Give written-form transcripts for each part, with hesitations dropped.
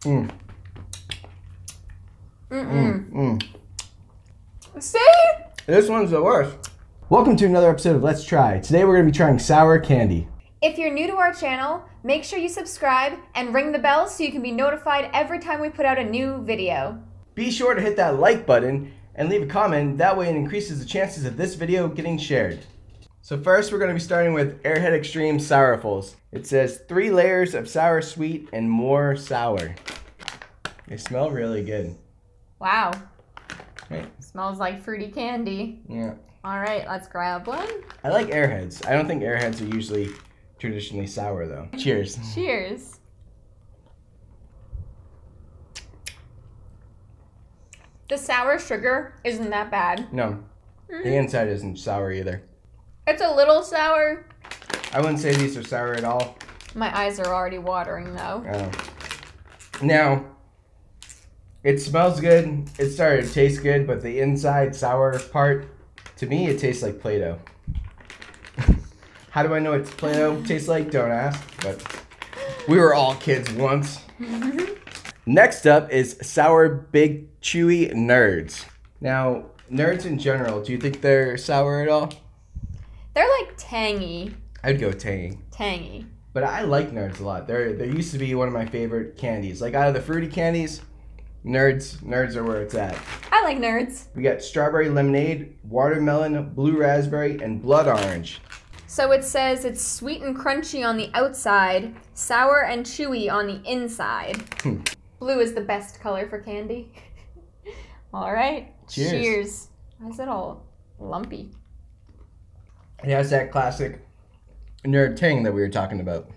Mm. See? This one's the worst. Welcome to another episode of Let's Try. Today we're going to be trying sour candy. If you're new to our channel, make sure you subscribe and ring the bell so you can be notified every time we put out a new video. Be sure to hit that like button and leave a comment. That way it increases the chances of this video getting shared. So first we're going to be starting with Warheads Extreme Sourfuls. It says 3 layers of sour sweet and more sour. They smell really good. Wow. Right. Smells like fruity candy. Yeah. All right, let's grab one. I like Airheads. I don't think Airheads are usually traditionally sour though. Cheers. Cheers. The sour sugar isn't that bad. No, the inside isn't sour either. It's a little sour. I wouldn't say these are sour at all. My eyes are already watering though. Now, it smells good. It started to taste good, but the inside sour part, to me, it tastes like Play-Doh. How do I know it's Play-Doh tastes like? Don't ask, but we were all kids once. Next up is Sour Big Chewy Nerds. Now, nerds in general, do you think they're sour at all? They're like tangy. I'd go tangy. Tangy. But I like Nerds a lot. They used to be one of my favorite candies. Like out of the fruity candies, Nerds are where it's at. I like Nerds. We got strawberry lemonade, watermelon, blue raspberry, and blood orange. So it says it's sweet and crunchy on the outside, sour and chewy on the inside. Blue is the best color for candy. All right. Cheers. Cheers. Why is it all lumpy? It has that classic nerd tang that we were talking about.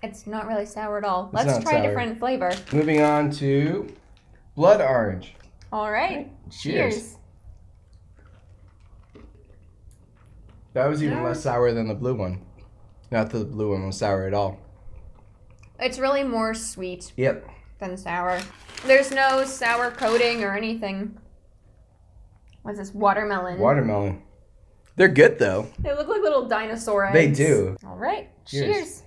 It's not really sour at all. It's Let's not try a sour. different flavor. Moving on to blood orange. All right. Cheers. That was even less sour than the blue one. Not that the blue one was sour at all. It's really more sweet Yep. than sour. There's no sour coating or anything. What's this? Watermelon. Watermelon. They're good though. They look like little dinosaur eggs. They do. All right. Cheers. Cheers.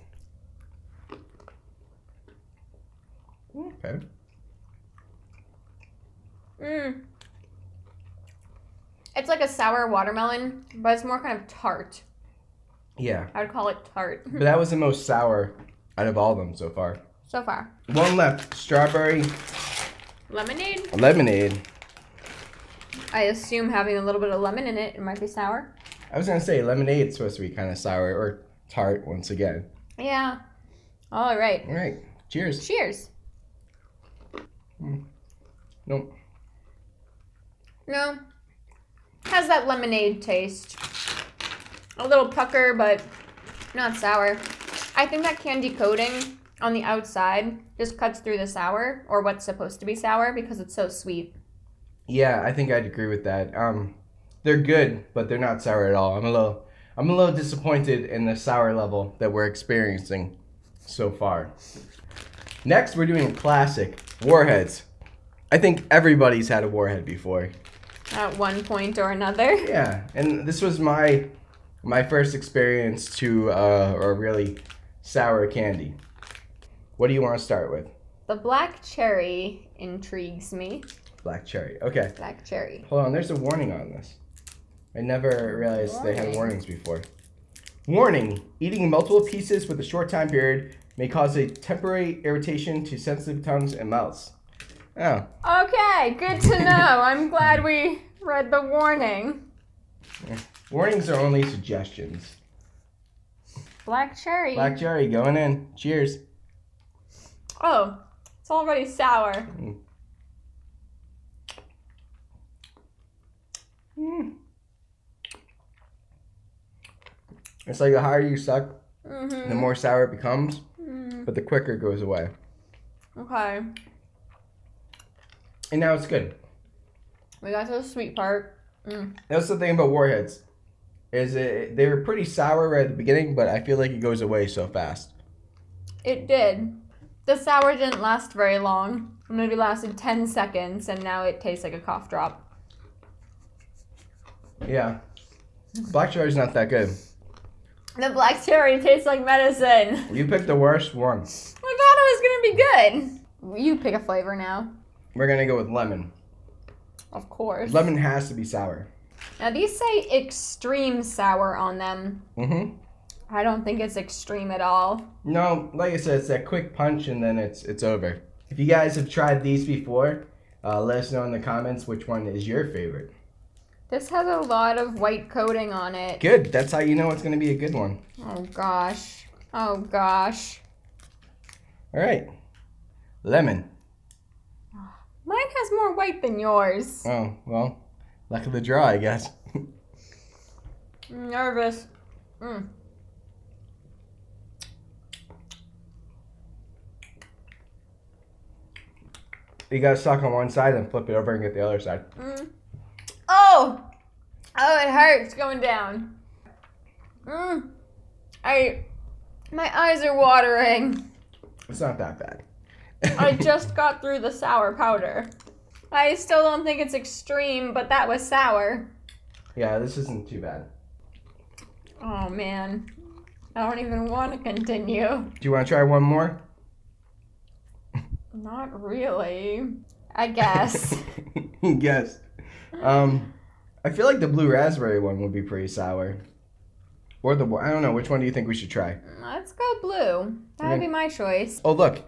Okay. It's like a sour watermelon, but it's more kind of tart. Yeah. I would call it tart. But that was the most sour out of all of them so far. So far. One left. Strawberry Lemonade? lemonade. I assume having a little bit of lemon in it, it might be sour. I was going to say lemonade's supposed to be kind of sour or tart once again. Yeah. All right. All right. Cheers. Cheers. Nope. No. Has that lemonade taste. A little pucker, but not sour. I think that candy coating on the outside just cuts through the sour, or what's supposed to be sour, because it's so sweet. Yeah, I think I'd agree with that. They're good, but they're not sour at all. I'm a little disappointed in the sour level that we're experiencing so far. Next, we're doing a classic, Warheads. I think everybody's had a Warhead before. At one point or another. Yeah, and this was my first experience to a really sour candy. What do you want to start with? The black cherry intrigues me. Black cherry. Okay. Black cherry. Hold on, there's a warning on this. I never realized they had warnings before. Warning, eating multiple pieces with a short time period may cause a temporary irritation to sensitive tongues and mouths. Oh. Okay, good to know. I'm glad we read the warning. Warnings are only suggestions. Black cherry. Black cherry going in. Cheers. Oh, it's already sour. It's like the higher you suck, the more sour it becomes, but the quicker it goes away. Okay. And now it's good. We got to the sweet part. That's the thing about Warheads, is they were pretty sour right at the beginning, but I feel like it goes away so fast. It did. The sour didn't last very long. It maybe lasted 10 seconds, and now it tastes like a cough drop. Yeah. Black cherry's not that good. The black cherry tastes like medicine. You picked the worst one. I thought it was gonna be good. You pick a flavor now. We're gonna go with lemon. Of course. Lemon has to be sour. Now these say extreme sour on them. Mm-hmm. I don't think it's extreme at all. No, like I said, it's that quick punch and then it's over. If you guys have tried these before, let us know in the comments which one is your favorite. This has a lot of white coating on it. Good. That's how you know it's gonna be a good one. Oh gosh. Oh gosh. All right. Lemon. Mine has more white than yours. Oh, well, luck of the draw, I guess. I'm nervous. You gotta suck on one side and flip it over and get the other side. Oh! Oh, it hurts going down. My eyes are watering. It's not that bad. I just got through the sour powder. I still don't think it's extreme, but that was sour. Yeah, this isn't too bad. Oh man. I don't even want to continue. Do you want to try one more? Not really. I guess. Yes. I feel like the blue raspberry one would be pretty sour. Or the, I don't know, which one do you think we should try? Let's go blue. That'd be my choice. Oh, look.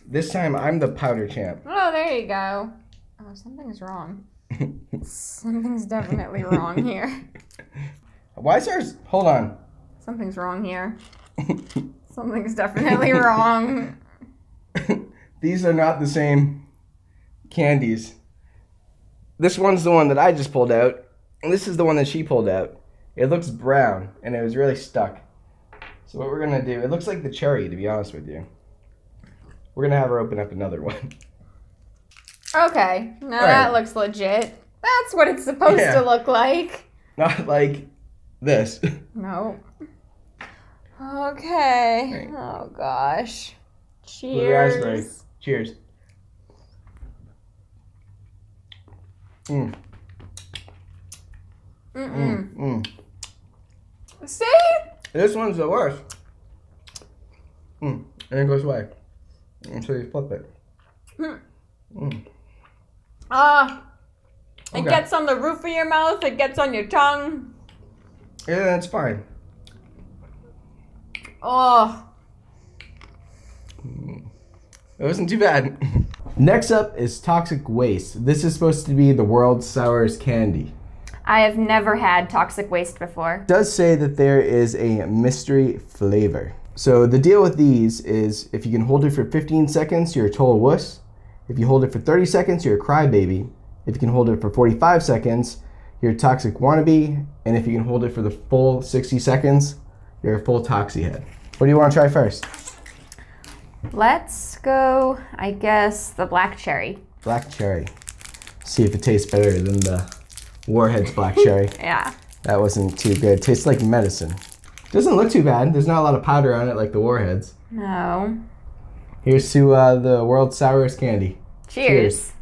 This time I'm the powder champ. Oh, there you go. Oh, something's wrong. Something's definitely wrong here. Why is ours? Hold on. Something's wrong here. Something's definitely wrong. These are not the same candies. This one's the one that I just pulled out, and this is the one that she pulled out. It looks brown, and it was really stuck. So what we're gonna do, it looks like the cherry, to be honest with you. We're gonna have her open up another one. Okay, now that looks legit. That's what it's supposed to look like. Not like this. No. Okay. Oh gosh. Cheers. Blue raspberry. Cheers. See? This one's the worst. And it goes away. Until you flip it. It gets on the roof of your mouth. It gets on your tongue. Yeah, that's fine. Oh. It wasn't too bad. Next up is toxic waste. This is supposed to be the world's sourest candy. I have never had toxic waste before. It does say that there is a mystery flavor. So the deal with these is if you can hold it for 15 seconds, you're a total wuss. If you hold it for 30 seconds, you're a crybaby. If you can hold it for 45 seconds, you're a toxic wannabe. And if you can hold it for the full 60 seconds, you're a full toxie head. What do you want to try first? Let's go, I guess, the black cherry. Black cherry. See if it tastes better than the Warheads black cherry. Yeah. That wasn't too good. It tastes like medicine. Doesn't look too bad. There's not a lot of powder on it like the Warheads. No. Here's to the world's sourest candy. Cheers.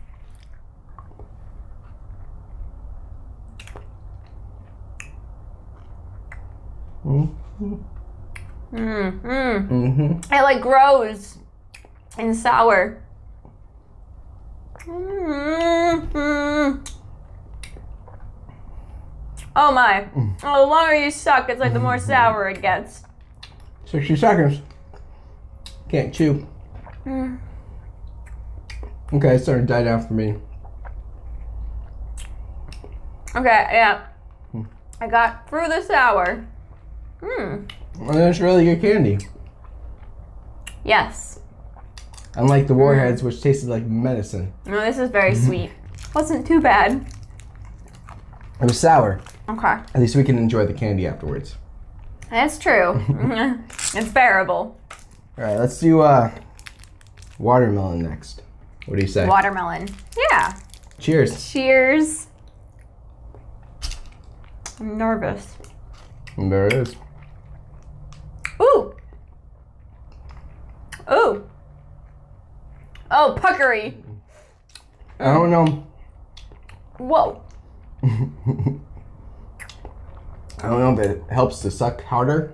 It like grows and sour. Oh my. The longer you suck, it's like the more sour it gets. 60 seconds. Can't chew. Okay, it's starting to die down for me. Okay, yeah. I got through the sour. And it's really good candy. Yes. Unlike the Warheads, which tasted like medicine. No, this is very sweet. Wasn't too bad. It was sour. Okay. At least we can enjoy the candy afterwards. That's true. It's bearable. All right, let's do watermelon next. What do you say? Watermelon. Yeah. Cheers. Cheers. I'm nervous. And there it is. Ooh. Ooh. Oh, puckery. I don't know. Whoa. I don't know if it helps to suck harder.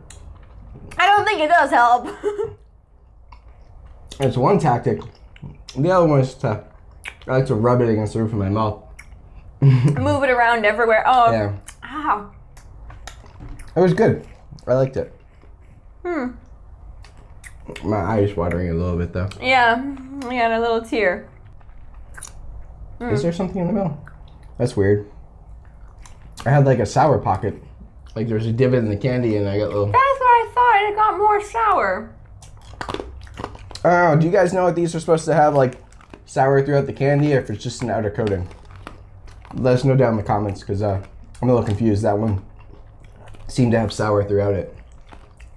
I don't think it does help. It's one tactic. The other one is tough. I like to rub it against the roof of my mouth. Move it around everywhere. Oh, Yeah. ow. It was good. I liked it. My eye's watering a little bit though. Yeah, I got a little tear. Is there something in the middle? That's weird. I had like a sour pocket. Like there was a divot in the candy and I got little... That's what I thought. It got more sour. Oh, do you guys know what these are supposed to have, like sour throughout the candy, or if it's just an outer coating? Let us know down in the comments, because I'm a little confused. That one seemed to have sour throughout it.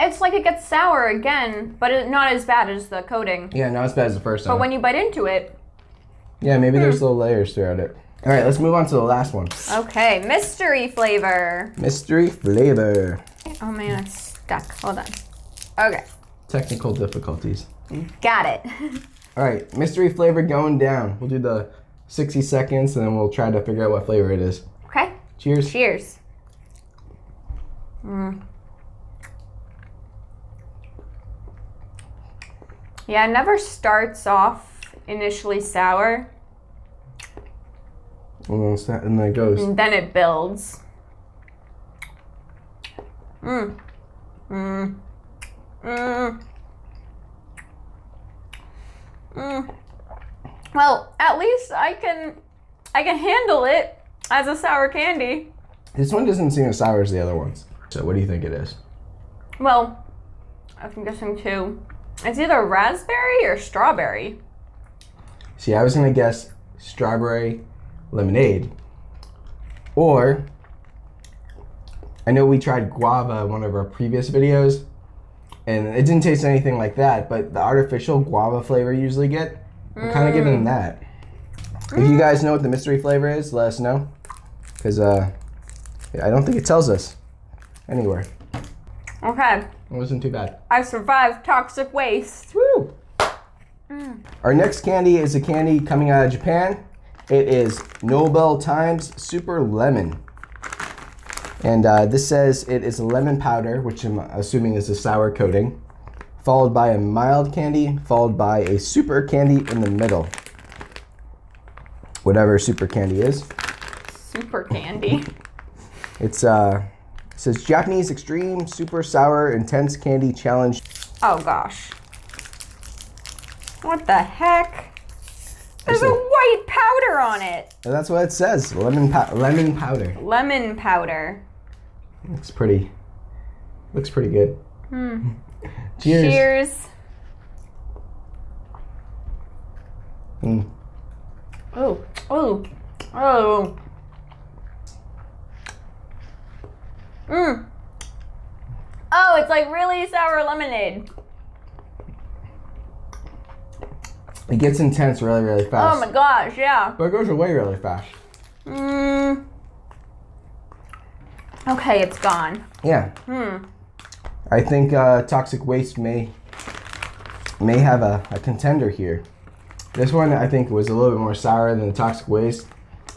It's like it gets sour again, but it's not as bad as the coating. Yeah, not as bad as the first time. But when you bite into it... Yeah, maybe there's little layers throughout it. All right, let's move on to the last one. Okay, mystery flavor. Mystery flavor. Oh man, it's stuck. Hold on. Okay. Technical difficulties. Got it. All right, mystery flavor going down. We'll do the 60 seconds and then we'll try to figure out what flavor it is. Okay. Cheers. Cheers. Yeah, it never starts off initially sour. And then it goes. And then it builds. Well, at least I can handle it as a sour candy. This one doesn't seem as sour as the other ones. So what do you think it is? Well, I'm guessing too. It's either raspberry or strawberry. See, I was gonna guess strawberry lemonade. Or, I know we tried guava in one of our previous videos, and it didn't taste anything like that, but the artificial guava flavor you usually get, I'm kind of giving that. If you guys know what the mystery flavor is, let us know. Because I don't think it tells us anywhere. Okay. It wasn't too bad. I survived toxic waste. Woo! Our next candy is a candy coming out of Japan. It is Nobel times Super Lemon. And this says it is a lemon powder, which I'm assuming is a sour coating, followed by a mild candy, followed by a super candy in the middle. Whatever super candy is. Super candy. It says Japanese Extreme Super Sour Intense Candy Challenge. Oh gosh. What the heck? There's a white powder on it. And that's what it says. Lemon powder. Lemon powder. Looks pretty good. Cheers. Cheers. Oh, oh, oh. Oh, it's like really sour lemonade. It gets intense really, really fast. Oh my gosh, yeah. But it goes away really fast. Okay, it's gone. Yeah. I think toxic waste may have a contender here. This one I think was a little bit more sour than the toxic waste.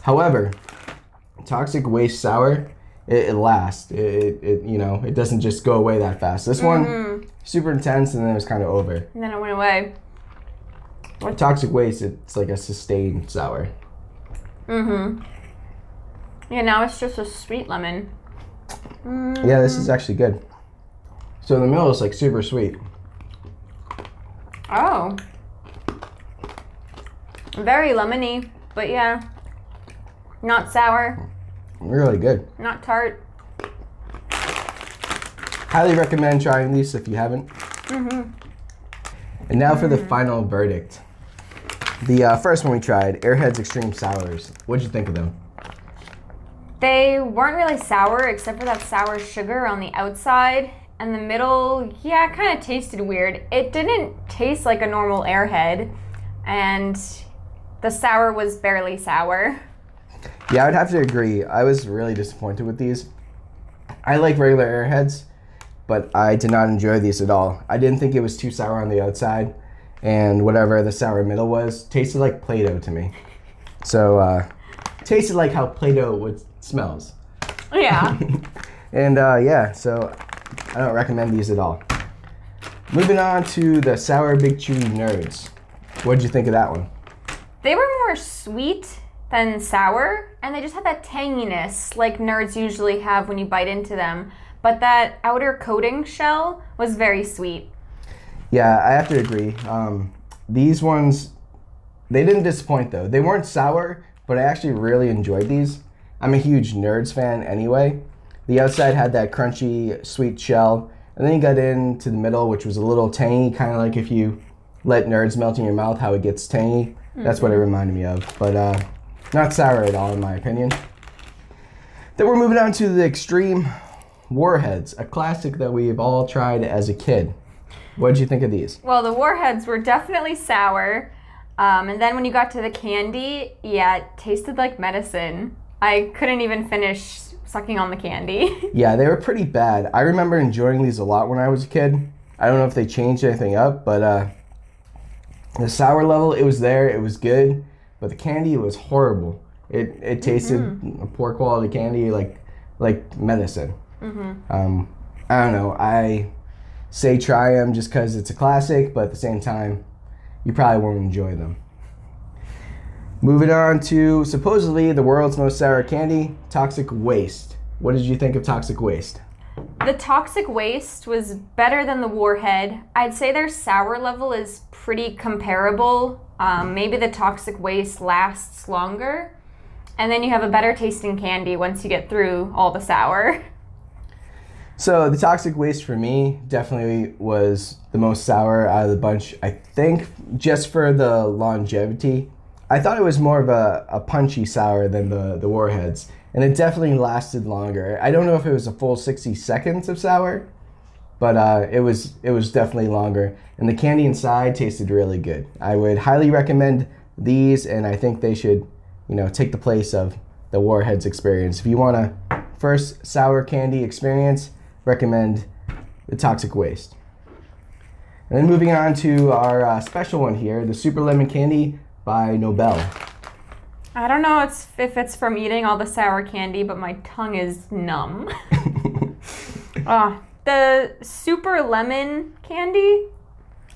However, toxic waste sour, it lasts. It you know, it doesn't just go away that fast. This one super intense and then it was kind of over. And then it went away. With toxic waste, it's like a sustained sour. Yeah, now it's just a sweet lemon. Yeah, this is actually good. So in the middle is like super sweet. Oh. Very lemony, but yeah. Not sour. Really good. Not tart. Highly recommend trying these if you haven't. And now for the final verdict. The first one we tried, Warheads Extreme Sours. What'd you think of them? They weren't really sour except for that sour sugar on the outside. And the middle, yeah, it kind of tasted weird. It didn't taste like a normal Airhead. And the sour was barely sour. Yeah, I would have to agree. I was really disappointed with these. I like regular Airheads, but I did not enjoy these at all. I didn't think it was too sour on the outside, and whatever the sour middle was, tasted like Play-Doh to me. So, tasted like how Play-Doh smells. Yeah. And yeah, so I don't recommend these at all. Moving on to the Sour Big Chewy Nerds. What did you think of that one? They were more sweet than sour, and they just had that tanginess like nerds usually have when you bite into them. But that outer coating shell was very sweet. Yeah, I have to agree. These ones, they didn't disappoint though. They weren't sour, but I actually really enjoyed these. I'm a huge Nerds fan anyway. The outside had that crunchy, sweet shell, and then you got into the middle, which was a little tangy, kind of like if you let Nerds melt in your mouth, how it gets tangy. That's what it reminded me of, but not sour at all in my opinion. Then we're moving on to the Xtreme Warheads, a classic that we've all tried as a kid. What did you think of these? Well, the Warheads were definitely sour. And then when you got to the candy, yeah, it tasted like medicine. I couldn't even finish sucking on the candy. Yeah, they were pretty bad. I remember enjoying these a lot when I was a kid. I don't know if they changed anything up, but the sour level, it was there, it was good, but the candy was horrible. It tasted a poor quality candy like medicine. I don't know, I say try them just because it's a classic, but at the same time, you probably won't enjoy them. Moving on to supposedly the world's most sour candy, Toxic Waste. What did you think of Toxic Waste? The Toxic Waste was better than the Warhead. I'd say their sour level is pretty comparable. Maybe the Toxic Waste lasts longer. And then you have a better tasting candy once you get through all the sour. So the Toxic Waste for me definitely was the most sour out of the bunch. I think just for the longevity. I thought it was more of a punchy sour than the Warheads. And it definitely lasted longer. I don't know if it was a full 60 seconds of sour, but it was definitely longer. And the candy inside tasted really good. I would highly recommend these, and I think they should, take the place of the Warheads experience. If you want a first sour candy experience, recommend the Toxic Waste. And then moving on to our special one here, the Super Lemon Candy by Nobel. I don't know if it's from eating all the sour candy, but my tongue is numb. The Super Lemon Candy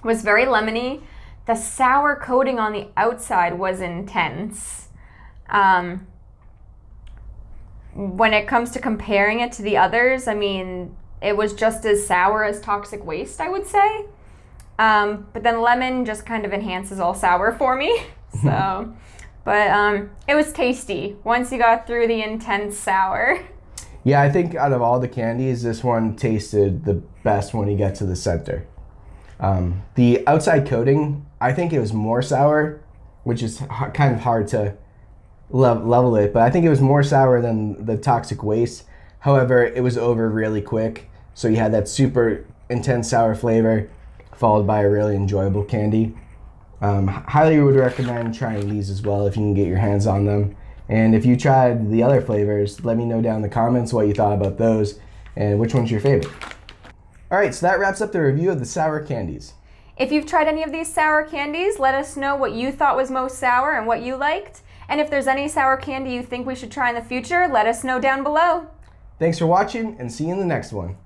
was very lemony. The sour coating on the outside was intense. When it comes to comparing it to the others, I mean, it was just as sour as Toxic Waste, I would say. But then lemon just kind of enhances all sour for me. So, but it was tasty once you got through the intense sour. Yeah, I think out of all the candies, this one tasted the best when you get to the center. The outside coating, I think it was more sour, which is kind of hard to level it, but I think it was more sour than the Toxic Waste. However, it was over really quick, so you had that super intense sour flavor followed by a really enjoyable candy. Highly would recommend trying these as well if you can get your hands on them. And if you tried the other flavors, let me know down in the comments what you thought about those and which one's your favorite. All right, so that wraps up the review of the sour candies. If you've tried any of these sour candies, let us know what you thought was most sour and what you liked. And if there's any sour candy you think we should try in the future, let us know down below. Thanks for watching, and see you in the next one.